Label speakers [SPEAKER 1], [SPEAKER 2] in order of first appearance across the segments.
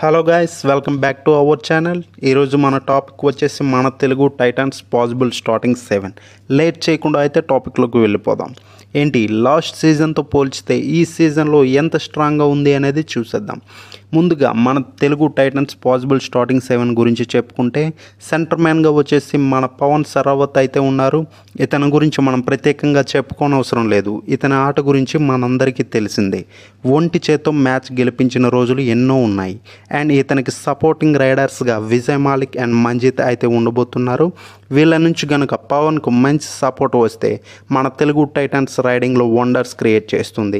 [SPEAKER 1] Hello guys, welcome back to our channel. ఈరోజు మన topic వచ్చేసి మన Telugu Titans possible starting 7. Late చేయకుండా అయితే టాపిక్లోకి వెళ్ళిపోదాం. ఏంటి లాస్ట్ సీజన్తో పోల్చితే ఈ సీజన్లో ఎంత స్ట్రాంగ్గా ఉంది అనేది చూసేద్దాం. ముందుగా మన తెలుగు టైటన్స్ పాసిబుల్ స్టార్టింగ్ 7 గురించి చెప్పుకుంటే సెంటర్ మ్యాన్గా వచ్చేసి మన పవన్ సరావత్ అయితే ఉన్నారు. ఇతని గురించి మనం ప్రత్యేకంగా చెప్పుకోనవసరం లేదు. ఇతని ఆట గురించి మనందరికీ తెలిసిందే. ఒంటి చేత్తో మ్యాచ్ గెలిపించిన రోజులు ఎన్నో ఉన్నాయి. అండ్ ఇతనికి సపోర్టింగ్ రైడర్స్గా విజయ్ మాలిక్ అండ్ మంజిత్ అయితే ఉండబోతున్నారు. వీళ్ళ నుంచి కనుక పవన్కు మంచి సపోర్ట్ వస్తే మన తెలుగు టైటన్స్ రైడింగ్లో వండర్స్ క్రియేట్ చేస్తుంది.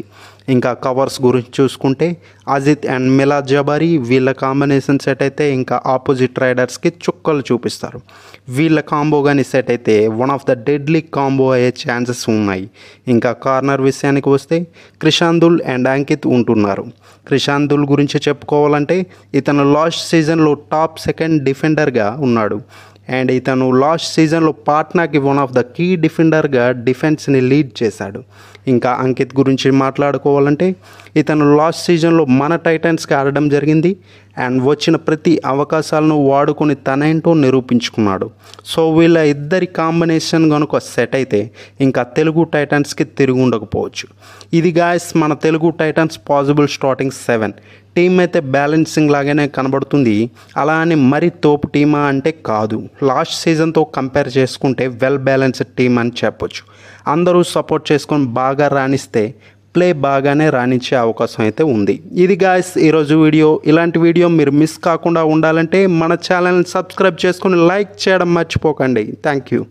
[SPEAKER 1] ఇంకా కవర్స్ గురించి చూసుకుంటే అజిత్ అండ్ మిలాద్ జబారీ వీళ్ళ కాంబినేషన్ సెట్ అయితే ఇంకా ఆపోజిట్ రైడర్స్కి చుక్కలు చూపిస్తారు. వీళ్ళ కాంబో కానీ సెట్ అయితే one of the deadly combo అయ్యే ఛాన్సెస్ ఉన్నాయి. ఇంకా కార్నర్ విషయానికి వస్తే క్రిషాందుల్ అండ్ అంకిత్ ఉంటున్నారు. క్రిషాందుల్ గురించి చెప్పుకోవాలంటే ఇతను లాస్ట్ సీజన్లో టాప్ సెకండ్ డిఫెండర్గా ఉన్నాడు. అండ్ ఇతను లాస్ట్ సీజన్లో పాట్నాకి వన్ ఆఫ్ ద కీ డిఫెండర్గా డిఫెన్స్ని లీడ్ చేశాడు. ఇంకా అంకిత్ గురించి మాట్లాడుకోవాలంటే ఇతను లాస్ట్ సీజన్లో మన టైటన్స్కి ఆడడం జరిగింది. అండ్ వచ్చిన ప్రతి అవకాశాలను వాడుకొని తనేంటో నిరూపించుకున్నాడు. సో వీళ్ళ ఇద్దరి కాంబినేషన్ కనుక సెట్ అయితే ఇంకా తెలుగు టైటన్స్కి తిరిగి ఉండకపోవచ్చు. ఇది గాయస్ మన Telugu Titans possible starting 7. Team అయితే బ్యాలెన్సింగ్ లాగానే కనబడుతుంది. అలా అని మరీ తోపు టీమా అంటే కాదు. లాస్ట్ సీజన్తో కంపేర్ చేసుకుంటే వెల్ బ్యాలెన్స్డ్ టీం అని చెప్పొచ్చు. అందరూ సపోర్ట్ చేసుకొని బాగా రాణిస్తే ప్లే బాగానే రాణించే అవకాశం అయితే ఉంది. ఇది గాయస్ ఈరోజు వీడియో. ఇలాంటి వీడియో మీరు మిస్ కాకుండా ఉండాలంటే మన ఛానల్ని సబ్స్క్రైబ్ చేసుకొని లైక్ చేయడం మర్చిపోకండి. Thank you.